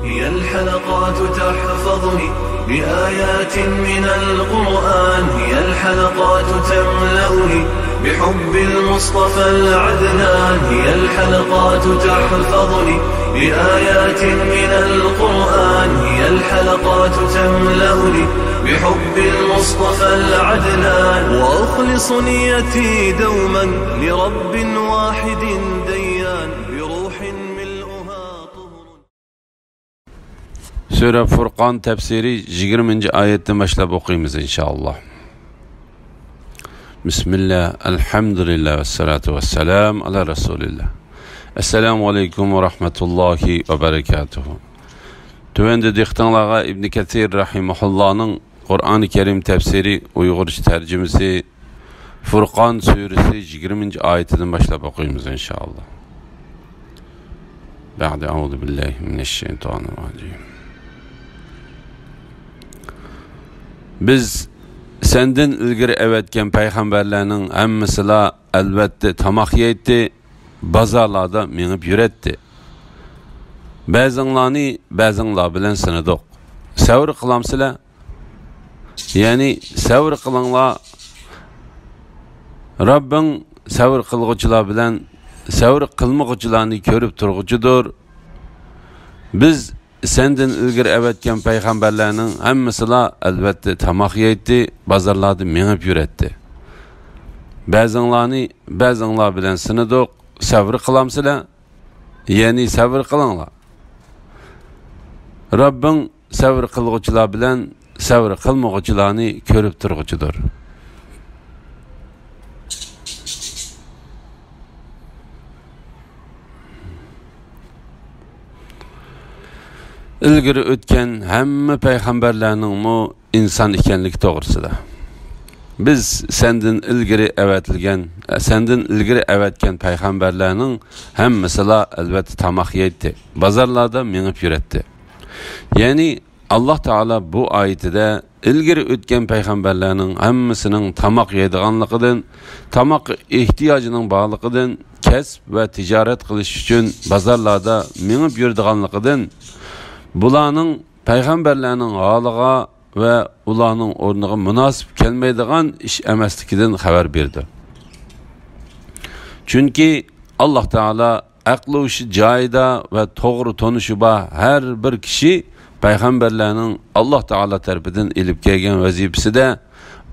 هي الحلقات تحفظني بآيات من القرآن، هي الحلقات تملأني بحب المصطفى العدنان، هي الحلقات تحفظني بآيات من القرآن، هي الحلقات تملأني بحب المصطفى العدنان، وأخلص نيتي دوما لرب واحد ديان بروح ملؤها طهر. Sure Furqan tefsiri 20. ayetten başlayıp okuyayımız inşallah. Bismillah, elhamdülillah ve salatu ve selam ala Resulillah. Esselamu aleyküm ve rahmetullahi ve berekatuhu. Tüvende diktanlağa İbn Kathir rahimahullah'ın Kur'an-ı Kerim tefsiri Uygurca tercümesi Furqan suresi 20. ayetinden başlayıp okuyayımız inşallah. Ba'de euzu billahi mineşşeytanirracim. Biz senden ilgiri evetken peygamberlerinin hemmesila elbette tamak yeydi, bazarlarda minip yüretti. Bazınlar bilen sınıdık. Sevr kılamsıla, yani sevr kılınla Rabbin sevr kılgıcılar bilen sevr kılmıgıcılarını körüp turgucudur. Biz senden ilgiri evetken peygamberlerinin hemmesila elbette tamak yeydi, bazarlarda minip yüretti. Bazınlar bilen sınıdık. Sevr kılamsıla, yani sevr kılınla Rabbin sevr kılgıcılar bilen sevr kılmıgıcılarını körüp turgucudur. İlgiri ötken hemme peygamberlerinin mu insan ikenlik doğrusuda. Biz senden ilgiri evetken peygamberlerinin hem mesela elbette tamak yedi, bazarlarda minip yüretti. Yani Allah Teala bu ayetide ilgiri ötken peygamberlerinin hemmesinin tamak yediğanlıqıdın, tamak ihtiyacının bağlıqıdın, kesb ve ticaret kılış için bazarlarda minip yürüdüğanlıqıdın, bulanın peygamberlerinin ağlığa ve ulanın ornuğa münasip kelmeydiğen iş emeslikinden haber verdi. Çünkü Allah Teala aklı işi cayda ve doğru tonuşuba her bir kişi peygamberlerinin Allah Teala tarafından ilip gelgen vazifesi de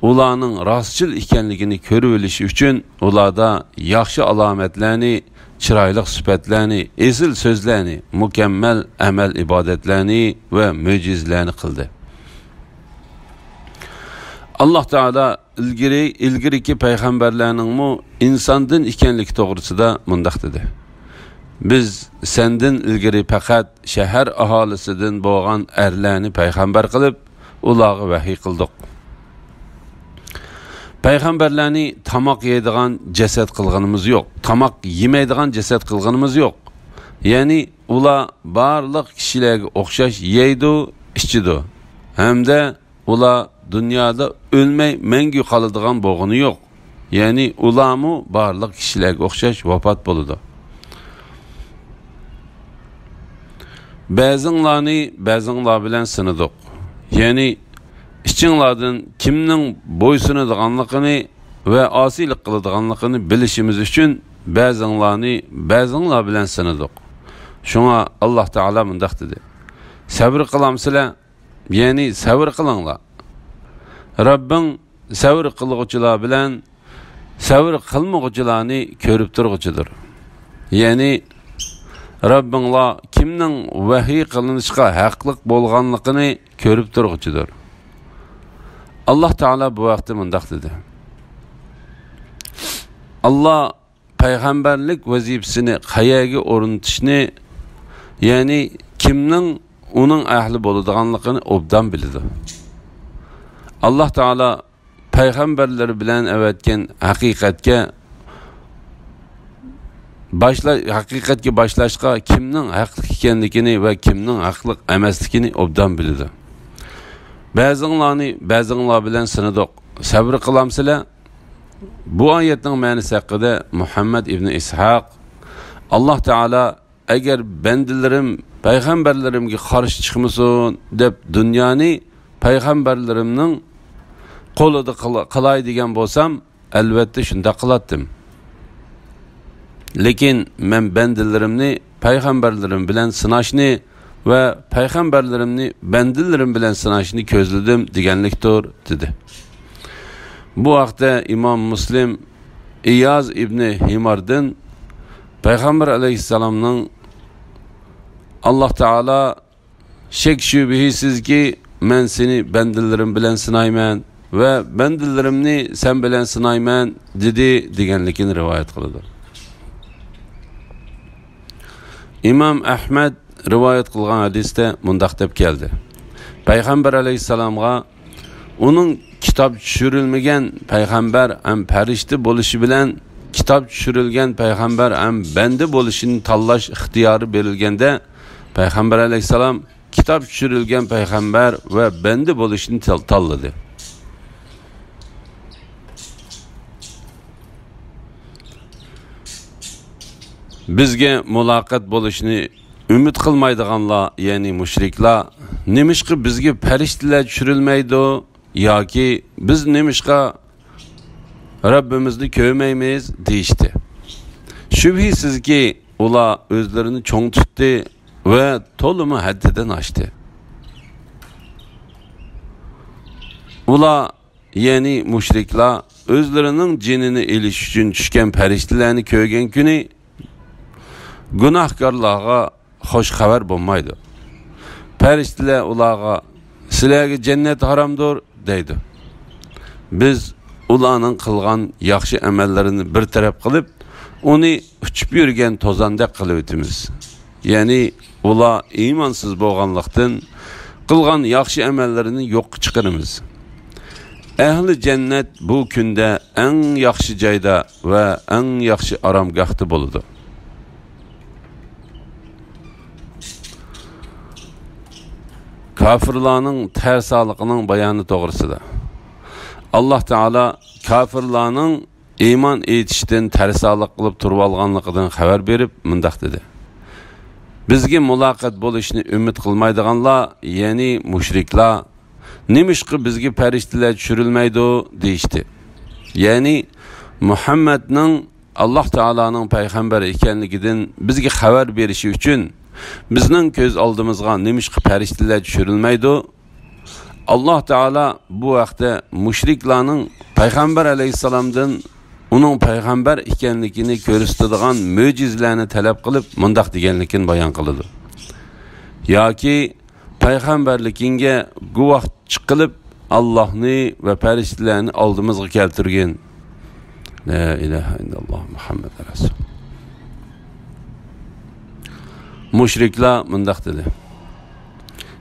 ulanın rastçıl ikenligini körüveliş için ulada yaxşı alametlerini, çıraylık süpetlerini, esil sözlerini, mükemmel emel ibadetlerini ve mücizlerini kıldı. Allah Teala ilgiriki peygamberlerinin mu insandın ikenlik doğrusu da mundaq dedi. Biz senden ilgiri fakat şehir ahalisinden boğan erlerini peygamber kılıp ulağı vahiy kıldık. Peygamberlerini tamak yediğen ceset kılgınımız yok. Tamak yemeydiğen ceset kılgınımız yok. Yani ula barlık kişilerge okşaş yeydi, iççidi. Hem de ula dünyada ölmey mengü kalıdığan boğunu yok. Yani ulamı barlık kişilerge okşaş vefat boludu. Bazınlar bilen sınıdık. Yani içinlardan kimnin boysunudığanlıqını ve asilik kılıdığanlıqını bilişimiz için bazınlar bilen sınıdık. Şuna Allah Teala mındaq dedi. Sabır kılamsıla, yani sabır kılınla. Rabbin sabır kılgıcılar bilen sabır kılmıgıcılarını körüp turgucudur. Yani Rabbinla kimnin vahiy kılınışqa haqlıq bolğanlıqını körüp turgucudur. Allah Teala bu vaqtda mındaq dedi. Allah peygamberlik vazifesini qayaga o'rnatishni, yani kimnin onun ahli boladiganligini obdan biladi. Allah Teala peygamberleri bilen evetken hakikatga başlaşqa kimnin haqlı ekanligini ve kimnin haqlı emasligini obdan biladi. Bazınlar bilen sınıdık. Sabr kılamsıla. Bu ayetning ma'nosi haqida Muhammad ibn Ishaq Allah Teala eğer bendilerim payg'ambarlarimga qarshi chiqmasin deb dunyoni payg'ambarlarimning qo'lida qilay degan bo'lsam, albatta shunda qilatdim. Lekin men bandalarimni payg'ambarlarim bilan sinashni va payg'ambarlarimni bandalarim bilan sinashni ko'zladim deganlikdir dedi. Bu vaqtda Imom Muslim İyaz ibn Himar'dan Peygamber aleyhisselamның Allah Teala şek şübihisiz ki men seni bendillerim bilen sınayman ve bendillerimni sen bilen sınayman dedi deganligini rivayet kıldı. İmam Ahmed rivayet kılgan hadiste mundaq deb keldi. Peygamber aleyhisselamga onun kitap düşürülmegen peygamber hem perişti buluşu bilen kitap düşürülgen peygamber hem bende buluşunu tallaş ihtiyarı verilgende Peygamber aleyhisselam kitap düşürülgen peygamber ve bende buluşunu talladı. Bizge mulakat buluşunu ümit kılmaydıganlar yani müşrikler nemişki bizge periştiler düşürülmeydi ya ki biz nemişka Rabbimizni kövmeymiz deyişti. Şübhisiz ki ula özlerini çoğ tuttu ve tolumu haddeden açtı. Ula yani müşrikler özlerinin cinini iliş için düşken periştilerini köygen günü günahkarlığa hoş haber bulmaydı. Periştiler ulağa sizlerge cennet haramdır deydi. Biz ulanın kılgan yaxşı emellerini bir taraf kılıp onu uçup yürüyen tozanda kılıvetimiz. Yani ula imansız boğanlıktan kılgan yaxşı emellerini yok çıkarımız. Ehli cennet bu günde en yaxşı cayda ve en yaxşı aramgahtı buludu. Kafirlarning tersalıqının bayanı doğrusuda. Allah Teala kafirlarning iman etishdan tersalıq qilib turib olganligidan xabar berib mundaq dedi. Bizga muloqot bo'lishni umid qilmaydiganlar, ya'ni mushriklar, nemishqi bizga farishtalar tushirilmaydi deyishdi. Ya'ni Muhammadning Allah Teala'ning payg'ambar ekanligidan bizga xabar berishi uchun bizning ko'z oldimizga nemishqi farishtalar tushirilmaydi. Allah Teala bu vaqtda mushriklarning payg'ambar alayhissalomdan uning payg'ambar ekanligini ko'rsatadigan mo'jizalarni talab qilib mundaq deganligini bayon qildi. Yoki payg'ambarligiga guvoh chiqilib Allohni va farishtalarni oldimizga keltirgan. La ilaha illalloh Muhammad rasul. Mushriklar mundaq dedi.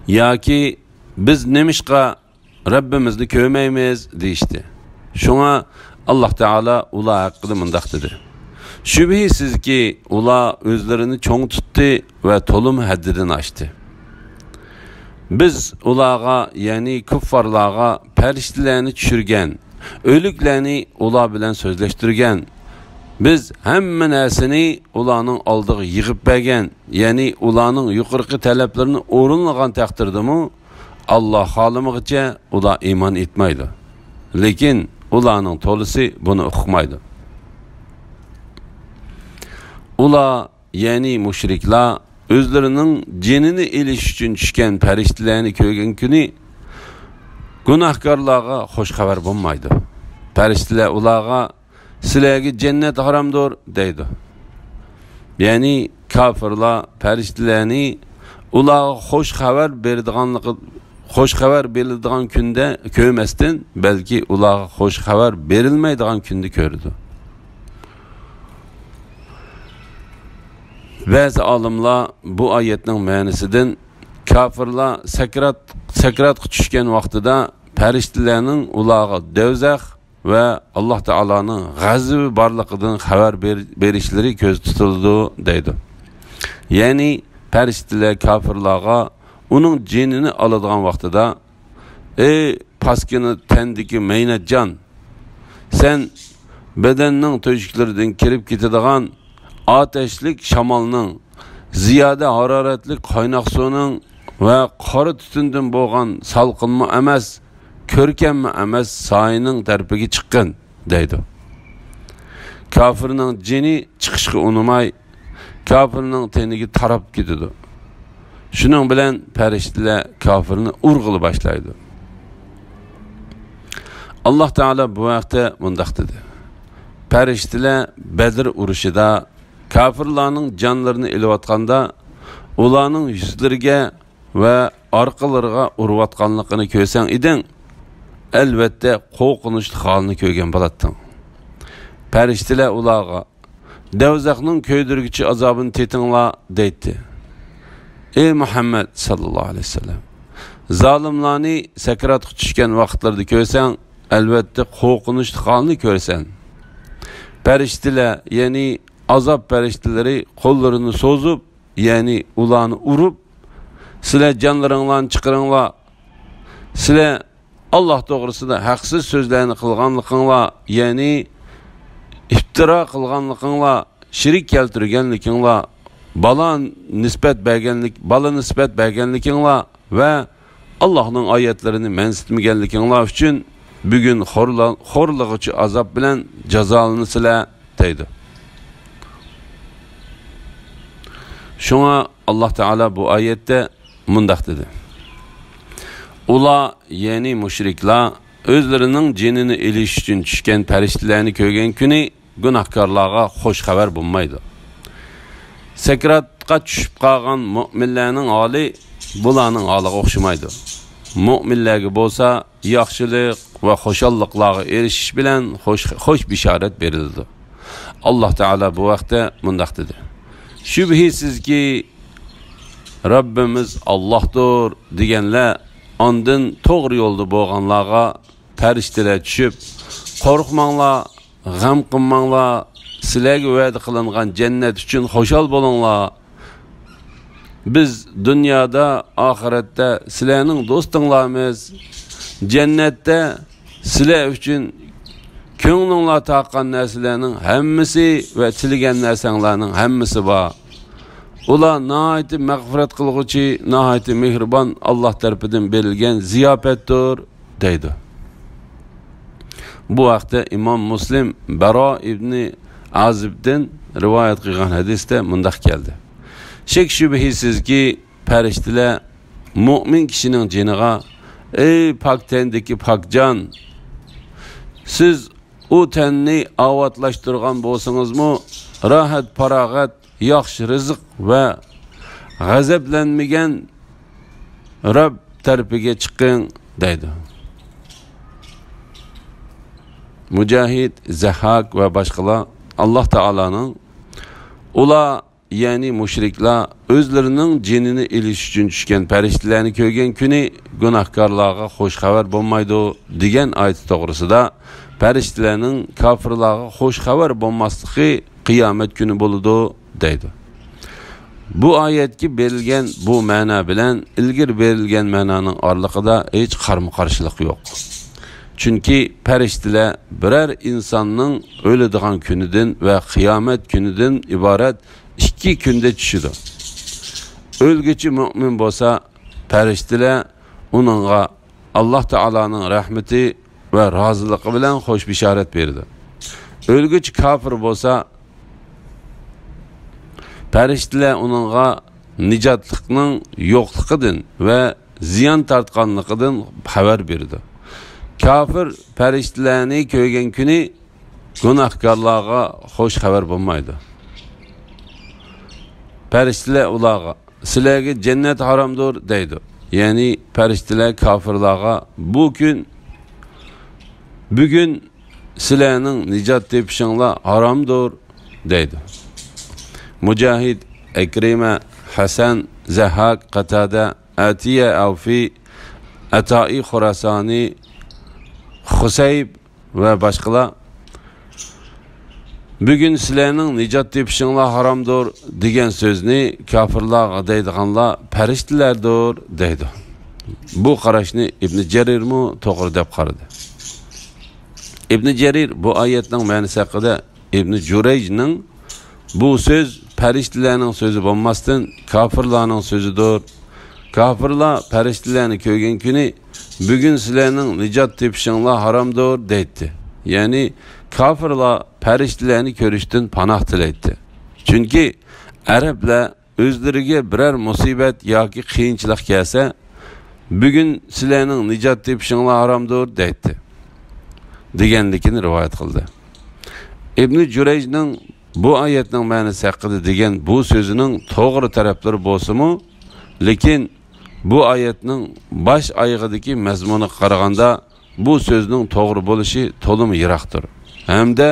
Yoki biz nemishqa Rabbimizni ko'maymiz deyishdi. Şuna Allah Teala ula haqqida mundaq dedi. Şübhisiz ki ula özlerini çoğ tuttu ve tolum haddidan aştı. Biz ulağa yani kuffarlarga periştilerini düşürgen, ölüklerini ula bilen sözleştirgen, biz hemme narsani ulanın aldığı yığıp bergen, yani ulanın yuqorqi talablarini o'rinlagan taqdirdimi Allah xolimigicha ula iman etmaydi. Lekin ulanın tolisi bunu uqmaydı. Ula yani müşrikler özlerinin cinini iliş için düşken periştilerini köygen günü günahkarlığa hoş haber bulmaydı. Periştiler ulağa sizlerge cennet haramdır deydi. Yani kafirler periştilerini ulağa hoş haber berdiğanlığı hoş haber berildiğin günde köymestin, belki ulağa hoş haber berilmeydiğin günde kördü. Bazı alimler bu ayetning ma'nisidan kafirlar sakrat tushgan vaqtida farishtalarning ulağa dövzax ve Allah Teala'nın g'azabi barligidan xabar berishlari ko'z tutildi deydi. Yani farishtalar kafirlarga onun cinini aladigan vaqtida ey paskini tendiki meynatjon, sen bedenning to'shiklaridan kirib ketadigan ateşlik şamalning ziyoda haroratli qaynoq suvning va qora tutundan bo'lgan salqinmi emas, ko'rkammi emas soyining tarafiga chiqqan deydi. Kafirning jini chiqishga unamay, kafirning teniga tarab ketadi. Shuning bilan farishtalar kafirni urg'ili boshlaydi. Alloh taolo bu vaqtda mundaq dedi. Farishtalar Badr urushida kafirlarning jonlarini elayotganda ularning yuzlariga va orqalariga urayotganligini ko'rsang eding, albatta qo'rqinchli holni ko'rgan bo'larding. Farishtalar ularga Davzaqning ko'ydirgichi azobini tetinglar deydi. Ey Muhammad sallallohu alayhi vasallam, zolimlarni sakratga tushgan vaqtlarda ko'rsang, albatta qo'rqinchli holni ko'rsan. Farishtalar, ya'ni azob farishtalari qo'llarini so'zib, ya'ni ularni urib, sizlar jonlaringlarni chiqaringlar. Sizlar Alloh to'g'risida haqsiz so'zlarni qilganliginglar, ya'ni iftira qilganliginglar, shirik keltirganliginglar, bala nisbat berganliginglar va Allohning oyatlarini mansitmaganliginglar uchun bugun xo'rlig'ichi azob bilan jazolanisizlar deydi. Shunga Alloh taolo bu oyatda mundaq dedi. Ular, ya'ni mushriklar, o'zlarining jinini elish uchun tushgan farishtalarni ko'rgan kuni gunohkorlarga xush xabar bo'lmaydi. Sakratga tushib qolgan mu'minlarning holi bularning holiga o'xshamaydi. Mu'minlarga bo'lsa, yaxshilik va xushalliqlarga erishish bilan xo'sh bishorat berildi. Alloh taolo bu vaqtda mundaq dedi. Shubhisizki Rabbimiz Allohdir deganlar ondan to'g'ri yo'lda bo'lganlarga farishtalar tushib, qo'rqmanglar, g'am qilmanglar, sizlarga va'da qilingan jannat uchun xushal bo'linglar. Biz dunyoda, oxiratda sizlarning do'stinglarmiz. Jannatda sizlar uchun ko'nglinglar taqqan narsalarning hammasi va tilagan narsalarning hammasi bor. Ular nihoyat mag'firat qilguvchi, nihoyat mehribon Alloh tarafidan berilgan ziyofatdir deydi. Bu vaqtda Imom Muslim Baro ibn Azibdan rivoyat qilgan hadisda mundaq keldi. Shek shubhisizki farishtalar mu'min kishining jiniga: "Ey pok tendagi pokjon, siz u tanni avatlashtirgan bo'lsangizmi, rohat, farog'at, yaxshi rizq va g'azablanmagan Rabb tarafiga chiqing" deydi. Mujahid, Zahak va boshqalar Alloh taolaning ular, ya'ni mushriklar o'zlarining jinini elish uchun tushgan farishtalarni ko'rgan kuni gunohkorlarga xush xabar bo'lmaydi degan oyat to'g'risida farishtalarning kofirlarga xush xabar bo'lmasligi qiyomat kuni bo'ladi deydi. Bu oyatga berilgan bu ma'no bilan ilgari berilgan ma'noning oraliqida hech qarama-qarshilik yo'q. Chunki farishtalar biror insonning o'ladigan kunidan va qiyomat kunidan iborat 2 kunda tushidi. O'lguchi mu'min bo'lsa, farishtalar uningga Alloh taolaning rahmati va roziligi bilan xush bishorat berdi. O'lguchi kofir bo'lsa, farishtalar uningga nijotlikning yo'qligidan va ziyon tortganligidan xabar berdi. Kafir farishtalarni ko'rgan kuni gunohkorlarga xush xabar bo'lmaydi. Farishtalar ularga: "Sizlarga jannat haromdir" deydi. Ya'ni farishtalar kofirlarga bugun sizlarning nijot tepishinglar haromdir deydi. Mujahid, Ikrima, Hasan, Zahak, Qatada, Atiya, Avfi, Atai Xurasani, Husayb va boshqalar bugun sizlarning nijot tepishinglar haromdir degan so'zni kofirlarga deydiganlar farishtalardir deydi. Bu qarashni Ibn Jarirmi to'g'ri deb qaradi. Ibn Jarir bu oyatning ma'nosi haqida Ibn Jurayjning bu so'z farishtalarning so'zi bo'lmasdan kofirlarning so'zidir. Kofirlar farishtalarni ko'rgan kuni bugun sizlarning nijot tepishinglar haromdir deydi. Ya'ni kofirlar farishtalarni ko'rishdan panoh tilaydi. Chunki arablar o'zlariga biror musibat yoki qiyinchilik kelsa, bugun sizlarning nijot tepishinglar haromdir deydi. Deganligini rivoyat qildi. Ibn Jurayjning bu oyatning ma'nosi haqida degan bu so'zining to'g'ri taraflari bo'lsa-mu, lekin bu oyatning bosh oyog'idagi mazmuniga qaraganda bu so'zning to'g'ri bo'lishi to'liq yiroqdir. Hamda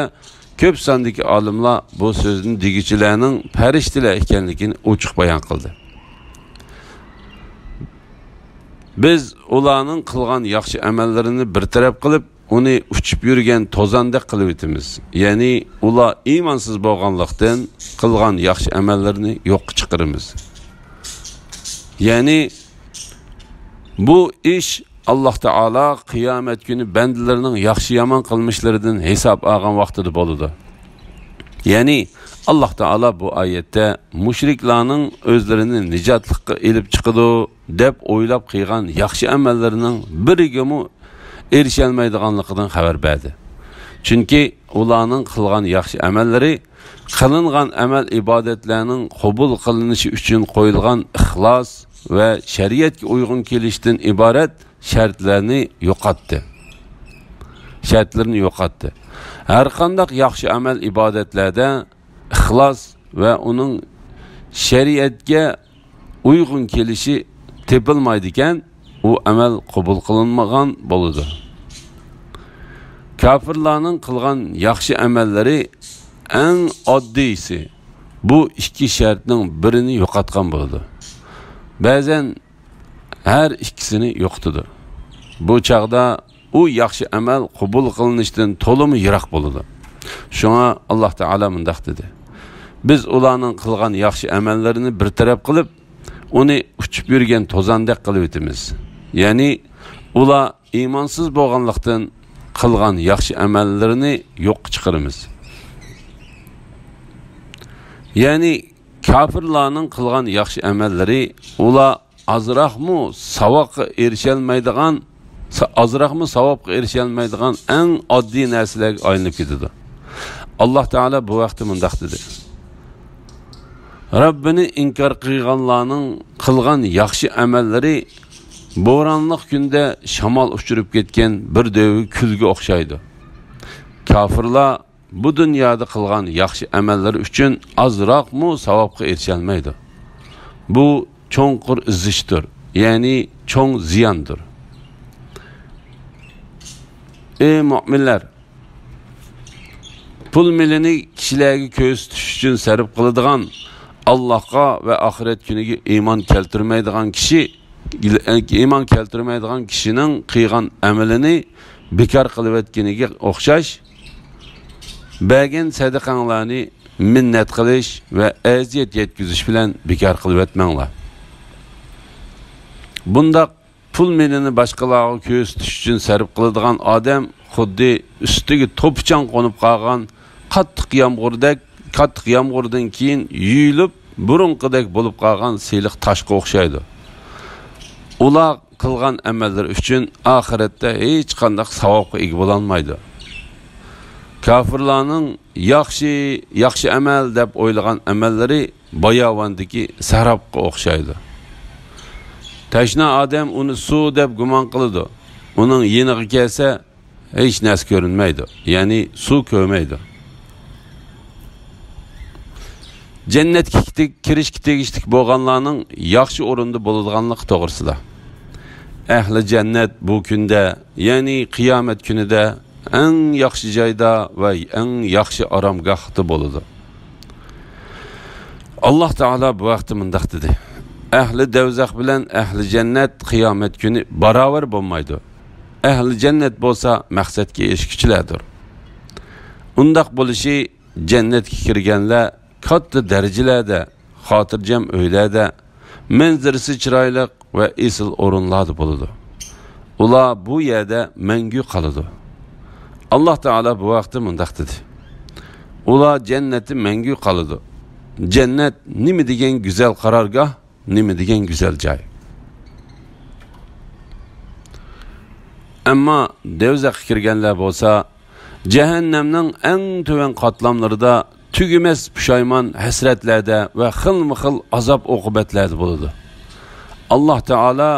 ko'p sondagi olimlar bu so'zning degichilarning farishtalar ekanligini ochiq bayon qildi. Biz ularning qilgan yaxshi amallarini bir taraf qilib, uni uchib yurgan tozandek qilib o'tamiz. Ya'ni ular iymonsiz bo'lganlikdan qilgan yaxshi amallarini yo'q chiqaramiz. Ya'ni bu ish Alloh taolo qiyomat kuni bandalarining yaxshi yomon qilmishlaridan hisob olgan vaqtida bo'ladi. Ya'ni Alloh taolo bu oyatda mushriklarning o'zlarini nijotlikka elib chiqadi deb o'ylab qilgan yaxshi amallarining birigami erisholmaydiganligidan xabar berdi. Chunki ularning qilgan yaxshi amallari qilingan amal ibodatlarning qabul qilinishi uchun qo'yilgan ixlos va shariatga uyg'un kelishdan iborat shartlarni yo'qotdi. Har qanday yaxshi amal ibodatlarda ixlos va uning shariatga uyg'un kelishi tepilmaydi ekan, u amal qabul qilinmagan bo'ladi. Kafirlarning qilgan yaxshi amallari eng oddiysi bu ikki shartning birini yo'qotgan bo'ladi. Ba'zan har ikkisini yo'qotadi. Bu chaqda u yaxshi amal qabul qilinishdan to'liq yiroq bo'ladi. Shunga Alloh taolo mundaq dedi: biz ularning qilgan yaxshi amallarini bir taraf qilib, uni uchib yurgan tozandek qilib o'tamiz. Ya'ni ular iymonsiz bo'lganlikdan qilgan yaxshi amallarini yo'q chiqaramiz. Ya'ni kafirlarning qilgan yaxshi amallari ular azroqmi savobga erisholmaydigan eng oddiy narsalarga aylanib ketadi. Alloh taolo bu vaqtda mundaq dedi: Rabbini inkor qilganlarning qilgan yaxshi amallari bo'ronliq kunda shamol uchirib ketgan bir dövi kulga o'xshaydi. Kafirlar bu dunyoda qilgan yaxshi amallari uchun azroqmi savobga erisholmaydi. Bu cho'nqur izishdir, ya'ni cho'ng ziyondir. Ey mu'minlar, pul milini kishilarga ko'z tutish uchun sarf qiladigan, Allohga va oxirat kuniga iymon keltirmaydigan kishining qilgan amalini bekor qilib o'tganiga o'xshash, bergan sadaqanglarni minnat qilish va aziyat yetkazish bilan bekor qilib o'tmanglar. Bunda pul milini boshqalarga ko'z tutish uchun sarf qiladigan odam xuddi ustiga to'pchan qo'nib qolgan qattiq yomg'irdan keyin yuyilib burunqidek bo'lib qolgan siyliq toshga o'xshaydi. Ular qilgan amallar uchun oxiratda hech qanday savobga ega bo'la olmaydi. Kafirlarning yaxshi amal deb o'ylagan amallari bayovandagi sarobga o'xshaydi. Tashna odam uni suv deb gumon qiladi. Uning yeniga kelsa hech narsa ko'rinmaydi, ya'ni suv ko'rmaydi. Jannatga kirishga tegishli bo'lganlarning yaxshi o'rinda bo'ladiganligi to'g'risida. Ahli jannat bu kunda, ya'ni qiyomat kunida eng yaxshi joyda va eng yaxshi oromgohda bo'ladi. Alloh taolo bu vaqtda mundaq dedi: ahli do'zax bilan ahli jannat qiyomat kuni barobar bo'lmaydi. Ahli jannat bo'lsa maqsadga erishguchilardir. Undaq bo'lishi jannatga kirganlar katta darajalarda, xotirjam uylarda, manzarasi chiroyli va esil o'rinlarda bo'ladi. Ular bu yerda mangu qoladi. Alloh taolo bu vaqtda mundaq dedi: ular jannatda mangu qoladi. cennet nima degan güzel qarorgoh, nima degan güzel joy. Ammo do'zaxga kirganlar bo'lsa, jahannamning eng to'van qatlamlarida tugumas pushaymon hasratlarda va xilma-xil azob oqibatlarda bo'ladi. Alloh taolo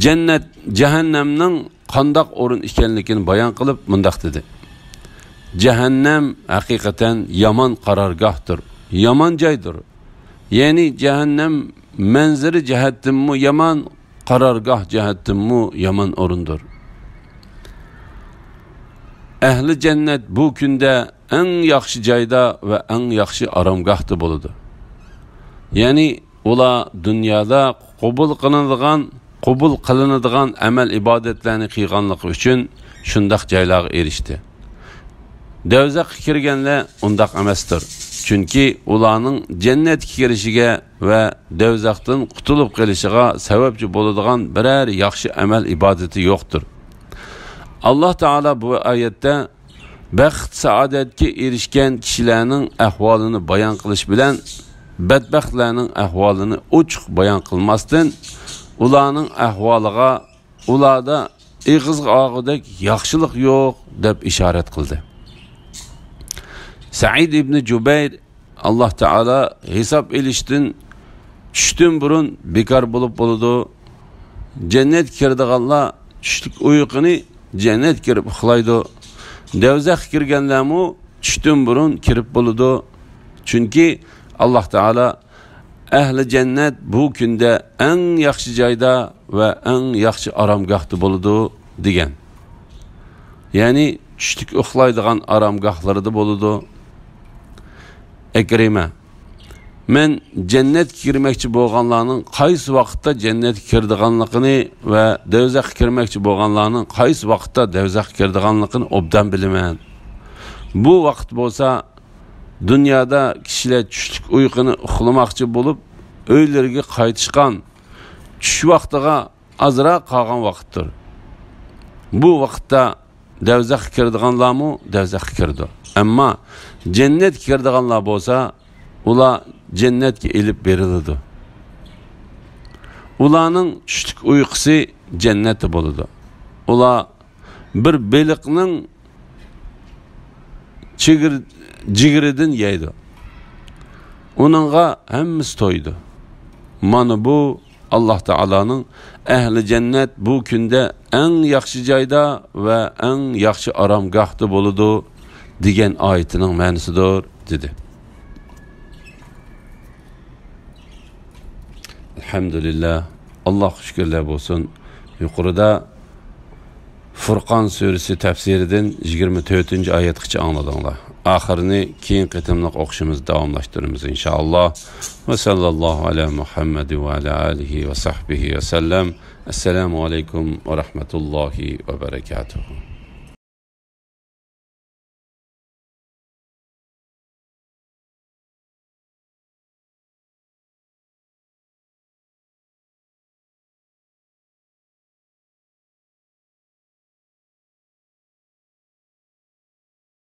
cennet jahannamning qandoq o'rin ekanligini bayon qilib mundaq dedi. Cehennem hakikaten yaman qarorgohdir, yaman joydir. Ya'ni cehennem manzari jihatdan yaman, qarorgoh jihatdan yaman o'rindir. Ehli cennet bu kunda eng yaxshi joyda va eng yaxshi aromgohda bo'ladi. Ya'ni ular dunyoda qabul qilinadigan amal ibodatlarni qilganligi uchun shundaq joylarga erishdi. Do'zaxga kirganlar undaq emasdir. Chunki ularning jannatga kirishiga va do'zaxdan qutulib qolishiga sababchi bo'ladigan biror yaxshi amal ibodati yo'qdir. Alloh taolo bu oyatda baxt saodatga erishgan kishilarning ahvolini bayon qilish bilan badbaxtlarning ahvolini ochiq bayon qilmasdan ularning ahvoliga ularda ig'izga og'idek yaxshilik yo'q deb ishorat qildi. Said ibn Jubayr Alloh taolo hisob elishdan tushdan burun bekor bo'lib bo'ladi. Jannat kirdiganlar tushlik uyquni jannat kirib uxlaydi. Do'zaxga kirganlarmi tushdan burun kirib bo'ladi. Chunki Alloh taolo ahli jannat bu kunda eng yaxshi joyda va eng yaxshi aromgohda bo'ladi degan. Ya'ni tushlik uxlaydigan aromgohlarida bo'ladi. Ekrima, men jannatga kirmoqchi bo'lganlarning qaysi vaqtda jannatga kirdiganligini va do'zaxga kirmoqchi bo'lganlarning qaysi vaqtda do'zaxga kirdiganligini obdan bilaman. Bu vaqt bo'lsa, dunyoda kishilar tushlik uyquni uxlamoqchi bo'lib, uylariga qaytishgan, tush vaqtiga azroq qolgan vaqtdir. Bu vaqtda do'zaxga kirdiganlarmi do'zaxga kirdi. Ammo jannatga kirdiganlar bo'lsa, ular jannatga elib beriladi. Ularning tushlik uyqusi jannatda bo'ladi. Ular bir beliqning jigiridan yeydi. Onunğa hammasi to'ydi. Mana bu Alloh taolaning ahli jannat bu kunda eng yaxshi joyda va eng yaxshi aromgohda bo'ladi degan oyatining ma'nosidir dedi. Elhamdülillah, Allah şükürler olsun. Yukarıda Furqan suresi tefsirinden 24. ayetkiçe anladınlar. Ahirini keyin qitimliq o'qishimiz davomlashtiramiz inşallah. Ve sallallahu ala Muhammed ve ala alihi ve sahbihi ve sellem. Esselamu aleyküm ve rahmetullahi ve berekatuhu.